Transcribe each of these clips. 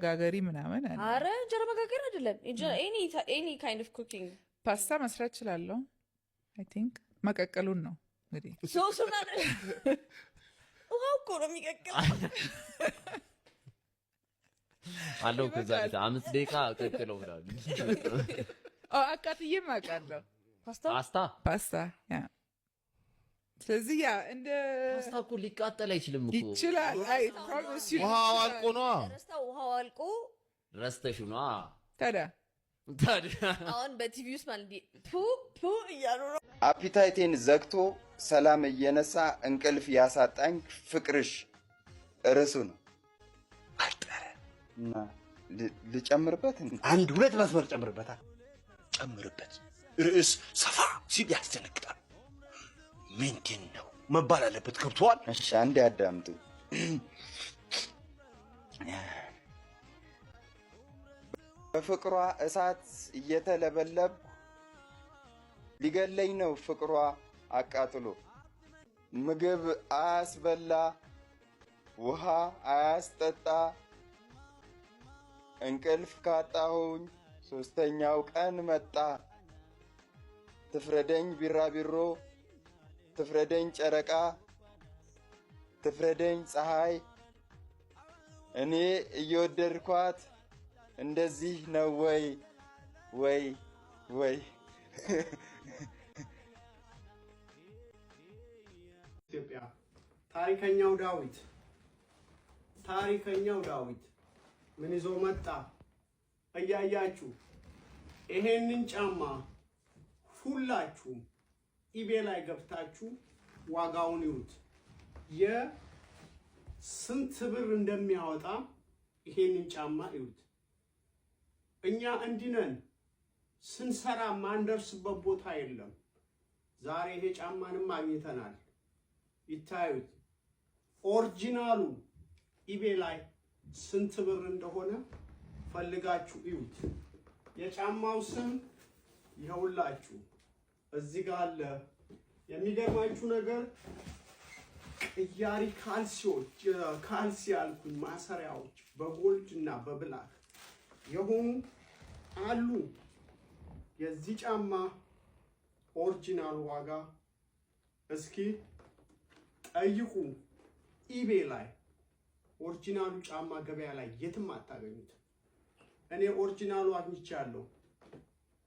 ጋገሪ ምናምን አለ። አረ እንጀራ መጋገር አይደለም any kind of cooking ፓስታ መስራት እችላለሁ። አይ ቲንክ መቀቀሉን ነው እንግዲህ ሶሱን አይደለም ውሃው እኮ ነው የሚቀቅለው አለው ከዛ 5 ደቂቃ ቀቅለው ብላሉ አቃጥዬም አውቃለሁ ፓስታ ያ ስለዚህ ያ እንደ ፓስታ እኮ ሊቃጠል አይችልም እኮ ይችላል። አይ ፕሮሚስ ዩ ውሃው አልቆ ነው ውሃው አልቆ ረስተሽ ነው ታዲያ አሁን በቲቪ ውስጥ ማለት ፑ እያሉ ነው። አፒታይቴን ዘግቶ ሰላም እየነሳ እንቅልፍ ያሳጣኝ ፍቅርሽ ርዕሱ ነው። አጠረ እና ልጨምርበት አንድ ሁለት መስመር ጨምርበታል። ጨምርበት ርዕስ ሰፋ ሲል ያስደነግጣል። ምንድን ነው መባል አለበት። ገብቷል? እሺ አንዴ አዳምጡ። በፍቅሯ እሳት እየተለበለብ ሊገለኝ ነው ፍቅሯ አቃጥሎ ምግብ አያስበላ ውሃ አያስጠጣ እንቅልፍ ካጣሁኝ 3ኛው ቀን መጣ ትፍረደኝ ቢራቢሮ ትፍረደኝ ጨረቃ ትፍረደኝ ፀሐይ እኔ እየወደድኳት እንደዚህ ነው ወይ ወይ ወይ ኢትዮጵያ ታሪከኛው ዳዊት ምን ይዞ መጣ እያያችሁ ይሄንን ጫማ ሁላችሁ ኢቤ ላይ ገብታችሁ ዋጋውን ይዩት የስንት ብር እንደሚያወጣ ይሄንን ጫማ ይዩት። እኛ እንዲነን ስንሰራ ማንደርስበት ቦታ የለም። ዛሬ ይሄ ጫማንም አግኝተናል። ይታዩት ኦሪጂናሉ ኢቤ ላይ ስንት ብር እንደሆነ ፈልጋችሁ እዩት። የጫማው ስም ይኸውላችሁ እዚህ ጋር አለ። የሚገርማችሁ ነገር ቅያሪ ካልሲዎች ካልሲ ያልኩኝ ማሰሪያዎች በጎልድ እና በብላክ የሆኑ አሉ። የዚህ ጫማ ኦሪጂናል ዋጋ እስኪ ጠይቁ ኢቤ ላይ። ኦሪጂናሉ ጫማ ገበያ ላይ የትም አታገኙት። እኔ ኦሪጂናሉ አግኝቻለሁ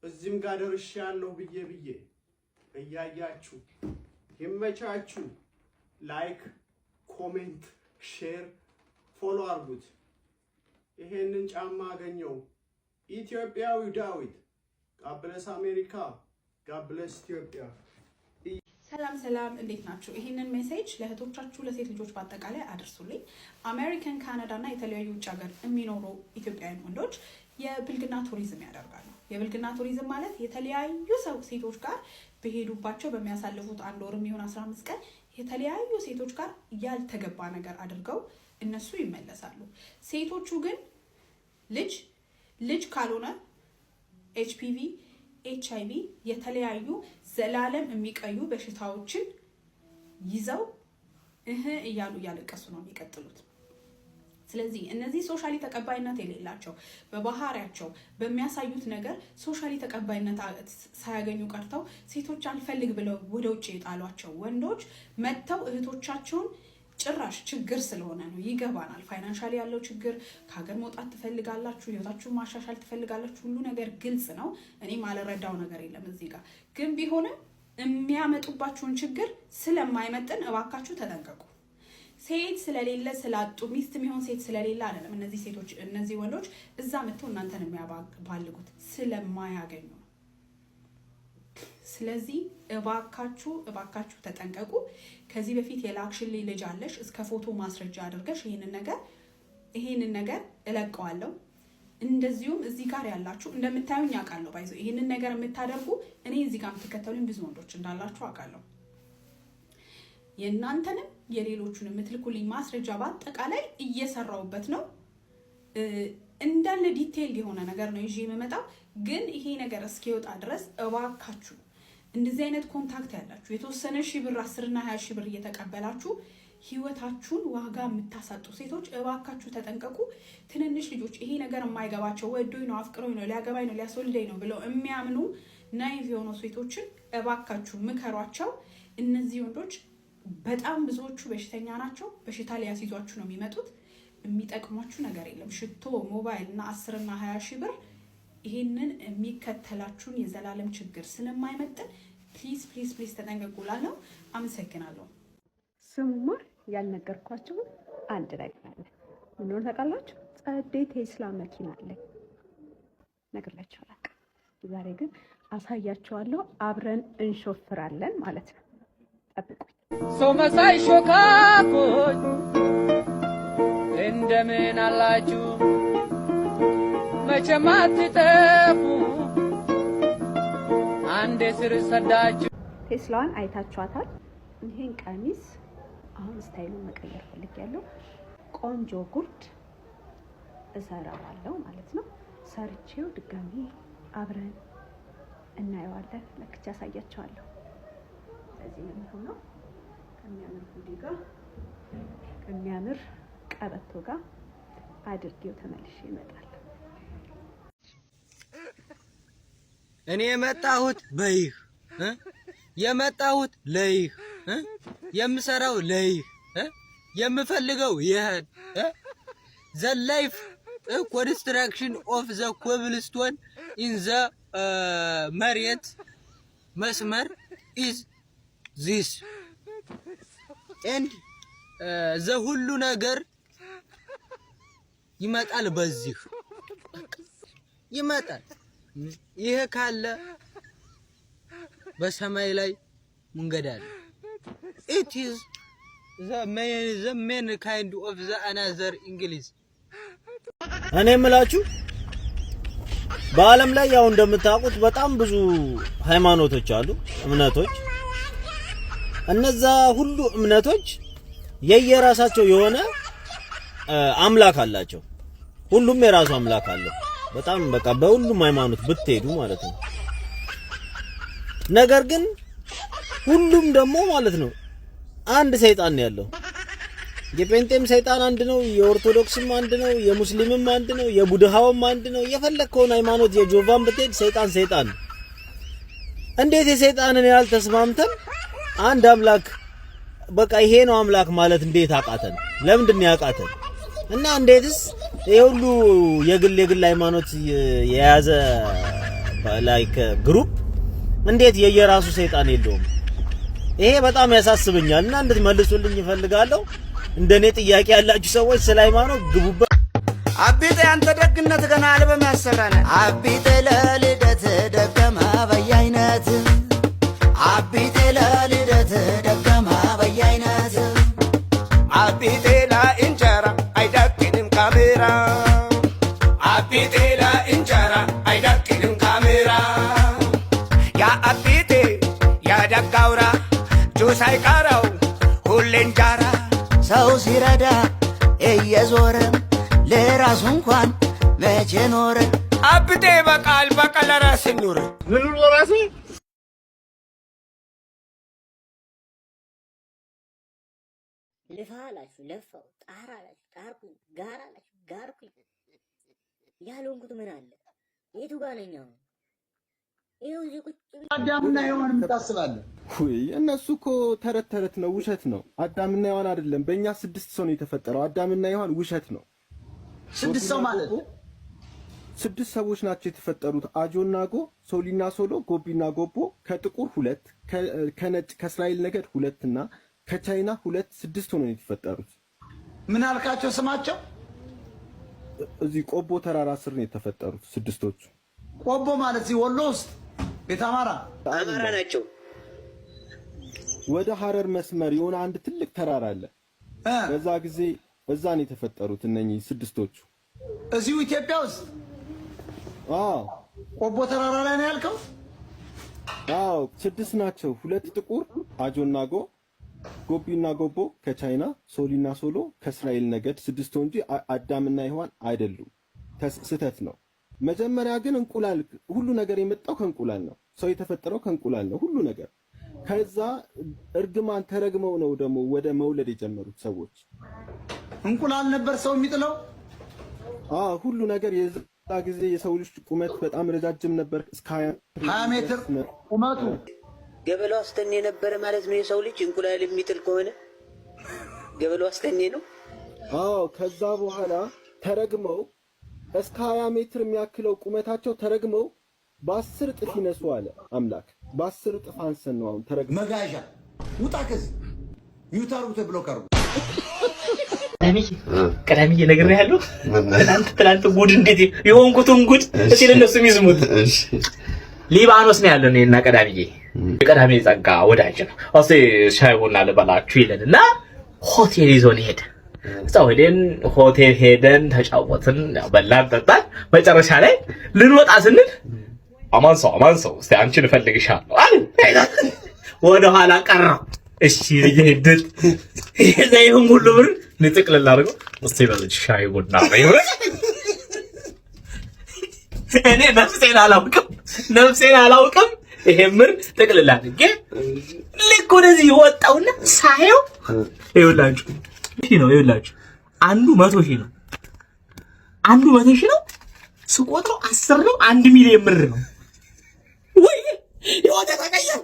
እዚህም ጋር ደርሻለሁ ብዬ እያያችሁ ይመቻችሁ። ላይክ ኮሜንት ሼር ፎሎ አድርጉት። ይሄንን ጫማ አገኘው ኢትዮጵያዊ ዳዊት። God bless አሜሪካ፣ God bless ኢትዮጵያ። ሰላም እንዴት ናችሁ? ይሄንን ሜሴጅ ለእህቶቻችሁ ለሴት ልጆች በአጠቃላይ አድርሱልኝ። አሜሪካን ካናዳ እና የተለያዩ ውጭ ሀገር የሚኖሩ ኢትዮጵያውያን ወንዶች የብልግና ቱሪዝም ያደርጋሉ። የብልግና ቱሪዝም ማለት የተለያዩ ሴቶች ጋር በሄዱባቸው በሚያሳልፉት 1 ወር የሚሆን 15 ቀን የተለያዩ ሴቶች ጋር ያልተገባ ነገር አድርገው እነሱ ይመለሳሉ። ሴቶቹ ግን ልጅ ካልሆነ ኤችፒቪ ኤችአይቪ የተለያዩ ዘላለም የሚቀዩ በሽታዎችን ይዘው እያሉ እያለቀሱ ነው የሚቀጥሉት። ስለዚህ እነዚህ ሶሻሊ ተቀባይነት የሌላቸው በባህሪያቸው በሚያሳዩት ነገር ሶሻሊ ተቀባይነት ሳያገኙ ቀርተው ሴቶች አልፈልግ ብለው ወደ ውጭ የጣሏቸው ወንዶች መተው እህቶቻቸውን ጭራሽ ችግር ስለሆነ ነው ይገባናል። ፋይናንሻሊ ያለው ችግር ከሀገር መውጣት ትፈልጋላችሁ፣ ህይወታችሁን ማሻሻል ትፈልጋላችሁ፣ ሁሉ ነገር ግልጽ ነው። እኔ ማለረዳው ነገር የለም እዚህ ጋር ግን ቢሆንም የሚያመጡባችሁን ችግር ስለማይመጥን እባካችሁ ተጠንቀቁ። ሴት ስለሌለ ስላጡ ሚስት የሚሆን ሴት ስለሌለ አይደለም እነዚህ ወንዶች እዛ መጥተው እናንተን የሚያባልጉት ስለማያገኙ። ስለዚህ እባካችሁ ተጠንቀቁ። ከዚህ በፊት የላክሽልኝ ልጅ አለሽ እስከ ፎቶ ማስረጃ አድርገሽ ይሄንን ነገር እለቀዋለሁ። እንደዚሁም እዚህ ጋር ያላችሁ እንደምታዩኝ አውቃለሁ። ባይዘው ይሄንን ነገር የምታደርጉ እኔ እዚህ ጋር የምትከተሉኝ ብዙ ወንዶች እንዳላችሁ አውቃለሁ። የእናንተንም የሌሎቹን የምትልኩልኝ ማስረጃ በአጠቃላይ እየሰራውበት ነው። እንዳለ ዲቴይል የሆነ ነገር ነው ይዤ የምመጣው። ግን ይሄ ነገር እስኪወጣ ድረስ እባካችሁ እንደዚህ አይነት ኮንታክት ያላችሁ የተወሰነ ሺህ ብር 10 እና 20 ሺህ ብር እየተቀበላችሁ ህይወታችሁን ዋጋ የምታሳጡ ሴቶች እባካችሁ ተጠንቀቁ። ትንንሽ ልጆች ይሄ ነገር የማይገባቸው ወዶኝ ነው አፍቅሮኝ ነው ሊያገባኝ ነው ሊያስወልደኝ ነው ብለው የሚያምኑ ናይቭ የሆኑ ሴቶችን እባካችሁ ምከሯቸው። እነዚህ ወንዶች በጣም ብዙዎቹ በሽተኛ ናቸው። በሽታ ሊያስይዟችሁ ነው የሚመጡት። የሚጠቅሟችሁ ነገር የለም። ሽቶ፣ ሞባይል እና 10 እና 20 ሺህ ብር ይሄንን የሚከተላችሁን የዘላለም ችግር ስለማይመጥን ፕሊዝ ፕሊዝ ፕሊዝ ተጠንቀቁ እላለሁ። አመሰግናለሁ። ስሙማ ያልነገርኳችሁ አንድ ነገር አለ። ምን ሆነ ታውቃላችሁ? ጸዴ ቴስላ መኪና አለኝ። ነግሬያችሁ አላውቅም። ዛሬ ግን አሳያችኋለሁ። አብረን እንሾፍራለን ማለት ነው። ጠብቁኝ። ሰው መሳይ ሾካኮች እንደምን አላችሁ? መቼም አትጠፉ አንዴ ስር ሰዳችሁ። ቴስላዋን አይታችኋታል። ይሄን ቀሚስ አሁን ስታይሉን መቀየር ፈልጌያለሁ። ቆንጆ ጉርድ እሰራዋለሁ ማለት ነው። ሰርቼው ድጋሚ አብረን እናየዋለን። ለክቻ አሳያችኋለሁ። ስለዚህ ነው የሚሆነው። ከሚያምር ሁዲ ጋር ከሚያምር ቀበቶ ጋር አድርጌው ተመልሼ እመጣለሁ። እኔ የመጣሁት በይህ የመጣሁት ለይህ የምሰራው ለይህ የምፈልገው ይሄን ዘ ላይፍ ኮንስትራክሽን ኦፍ ዘ ኮብልስቶን ኢን ዘ መሬት መስመር ኢዝ ዚስ ኤንድ ዘ ሁሉ ነገር ይመጣል በዚህ ይመጣል። ይሄ ካለ በሰማይ ላይ መንገድ አለ። it is the main kind of the another English። እኔ የምላችሁ በዓለም ላይ ያው እንደምታውቁት በጣም ብዙ ሃይማኖቶች አሉ፣ እምነቶች። እነዛ ሁሉ እምነቶች የየራሳቸው የሆነ አምላክ አላቸው። ሁሉም የራሱ አምላክ አለው። በጣም በቃ በሁሉም ሃይማኖት ብትሄዱ ማለት ነው። ነገር ግን ሁሉም ደግሞ ማለት ነው አንድ ሰይጣን ነው ያለው። የጴንጤም ሰይጣን አንድ ነው፣ የኦርቶዶክስም አንድ ነው፣ የሙስሊምም አንድ ነው፣ የቡድሃውም አንድ ነው። የፈለከውን ሃይማኖት የጆቫን ብትሄድ ሰይጣን ነው። እንዴት የሰይጣንን ያህል ተስማምተን አንድ አምላክ በቃ ይሄ ነው አምላክ ማለት እንዴት አቃተን? ለምንድን ነው ያቃተን? እና እንዴትስ የሁሉ የግል ሃይማኖት የያዘ ላይክ ግሩፕ እንዴት የየራሱ ሰይጣን የለውም? ይሄ በጣም ያሳስበኛል እና እንድትመልሱልኝ እፈልጋለሁ። እንደኔ ጥያቄ ያላችሁ ሰዎች ስለ ሃይማኖት ግቡበት። አቢጤ አንተ ደግነት ገና አልበም ያሰራነ አቢጤ ለልደት ደገማ በየአይነት አቢጤ ለልደት ደገማ በየአይነት አቢጤ ለእንጀራ አይደቅንም ካሜራ አቢጤ ለእንጀራ አይደቅንም ካሜራ ያ አቢጤ ያ ደጋውራ ጁስ አይቀረው ሁሌ እንጀራ ሰው ሲረዳ እየዞረ ለራሱ እንኳን መቼ ኖረ አብጤ በቃል ለራስ ኑር ምን ለራስ ልፋላችሁ ለፋው ጣራላችሁ ጋርኩ ያለንኩት ምን አለ የቱ ጋር ነኝ አሁን? ይኸው እዚህ ቁጭ አዳምና ሔዋን ምን ታስባለህ? ወይ እነሱ እኮ ተረት ነው፣ ውሸት ነው። አዳምና ሔዋን አይደለም፣ በእኛ 6 ሰው ነው የተፈጠረው። አዳምና ሔዋን ውሸት ነው። 6 ሰው ማለት 6 ሰዎች ናቸው የተፈጠሩት። አጆና ጎ፣ ሶሊና ሶሎ፣ ጎቢና ጎቦ፣ ከጥቁር 2፣ ከነጭ ከእስራኤል ነገድ 2 እና ከቻይና 2 6 ሆነው የተፈጠሩት። ምን አልካቸው ስማቸው? እዚህ ቆቦ ተራራ ስር ነው የተፈጠሩት 6ቶቹ። ቆቦ ማለት እዚህ ወሎ ውስጥ ቤት አማራ ናቸው። ወደ ሐረር መስመር የሆነ አንድ ትልቅ ተራራ አለ። በዛ ጊዜ እዛ ነው የተፈጠሩት እነኚህ 6ቶቹ። እዚሁ ኢትዮጵያ ውስጥ? አዎ። ቆቦ ተራራ ላይ ነው ያልከው? አዎ 6 ናቸው። 2 ጥቁር አጆና ጎ፣ ጎቢና ጎቦ ከቻይና፣ ሶሊና ሶሎ ከእስራኤል ነገድ 6 እንጂ አዳምና ሔዋን አይደሉም። ስህተት ነው። መጀመሪያ ግን እንቁላል፣ ሁሉ ነገር የመጣው ከእንቁላል ነው። ሰው የተፈጠረው ከእንቁላል ነው ሁሉ ነገር። ከዛ እርግማን ተረግመው ነው ደግሞ ወደ መውለድ የጀመሩት ሰዎች። እንቁላል ነበር ሰው የሚጥለው። ሁሉ ነገር የዛ ጊዜ የሰው ልጅ ቁመት በጣም ረጃጅም ነበር፣ እስከ 20 ሜትር ቁመቱ። ገበለው አስተኔ ነበር ማለት ነው። የሰው ልጅ እንቁላል የሚጥል ከሆነ ገበለው አስተኔ ነው። ከዛ በኋላ ተረግመው እስከ 20 ሜትር የሚያክለው ቁመታቸው ተረግመው በ10 እጥፍ ይነሱ አለ አምላክ። በ10 እጥፍ አንሰን ነው አሁን ተረግመው መጋዣ ውጣ ከዚህ ዩታሩ ተብሎ ቀርቡ። ቀዳሚ እየነግሬሃለሁ። ትናንት ጉድ እንዴት የሆንኩትን ጉድ እስቲ ለነሱ የሚስሙት። ሊባኖስ ነው ያለው እኔና ቀዳሚዬ። የቀዳሚ ጸጋ ወዳጅ ነው። ሻይ ቡና ልበላችሁ ይለንና ሆቴል ይዞን ሄደ። ሆቴል ሄደን ተጫወትን፣ በላን ጠጣን። መጨረሻ ላይ ልንወጣ ስንል አማን ሰው እስቲ አንቺን እፈልግሻለሁ አለ። ወደ ኋላ ቀረው። እሺ ይሄድት ይሄን ሁሉ ብር ንጥቅልል አድርገው እስቲ በልጅ ሻይ ቡና ነው። እኔ ነፍሴን አላውቅም። ይሄ ምር ጥቅልል አድርጌ ልክ ወደዚህ ወጣውና ሳየው ይኸውላችሁ አንዱ 100,000 ነው። አንዱ 100,000 ነው። ስቆጥረው 10 ነው። 1 ሚሊዮን ብር ነው። ወይ ይወጣ ተቀየረ።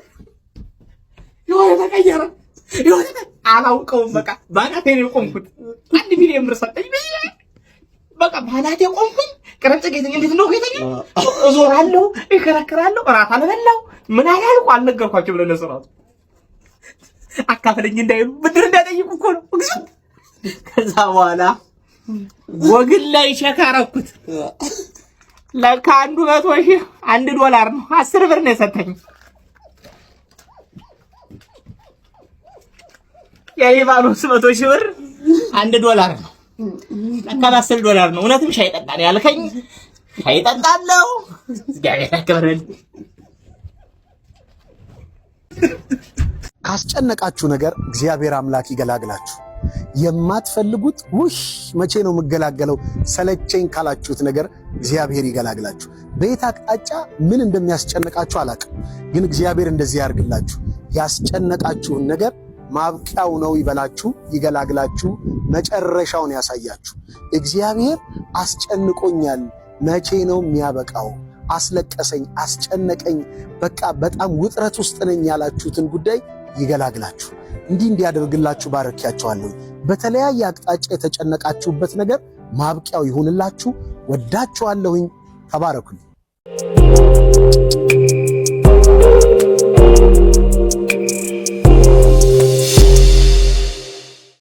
አላውቀውም። በቃ ባናቴ ነው የቆምኩት። 1 ሚሊዮን ብር ሰጠኝ። በቃ ባናቴ ቆምኩኝ። ቀረጨ ጌተኛ እንዴት ነው ጌተኛ? እዞራለሁ፣ እከራከራለሁ። እራት አልበላው ምን አላልኩ አልነገርኳቸው ብለህ ለሰራቱ አካፈለኝ እንዳይሉ ብድር እንዳይጠይቁ እኮ ነው። ከዛ በኋላ ወግል ላይ ሸካረኩት። ለካ አንዱ 100,000 $1 ነው። 10 ብር ነው የሰጠኝ። የሊባኖስ 100,000 ብር $1 ነው። ለካ $10 ነው። እውነትም ሻይ ጠጣን ያልከኝ ሻይ ጠጣለሁ። እግዚአብሔር ያክብረን። ካስጨነቃችሁ ነገር እግዚአብሔር አምላክ ይገላግላችሁ። የማትፈልጉት ውሽ መቼ ነው የምገላገለው ሰለቸኝ ካላችሁት ነገር እግዚአብሔር ይገላግላችሁ። በየት አቅጣጫ ምን እንደሚያስጨንቃችሁ አላውቅም፣ ግን እግዚአብሔር እንደዚህ ያርግላችሁ። ያስጨነቃችሁን ነገር ማብቂያው ነው ይበላችሁ፣ ይገላግላችሁ፣ መጨረሻውን ያሳያችሁ። እግዚአብሔር አስጨንቆኛል፣ መቼ ነው የሚያበቃው? አስለቀሰኝ፣ አስጨነቀኝ፣ በቃ በጣም ውጥረት ውስጥ ነኝ ያላችሁትን ጉዳይ ይገላግላችሁ። እንዲህ እንዲያደርግላችሁ ባረኪያችኋለሁ። በተለያየ አቅጣጫ የተጨነቃችሁበት ነገር ማብቂያው ይሁንላችሁ። ወዳችኋለሁኝ። ተባረኩኝ።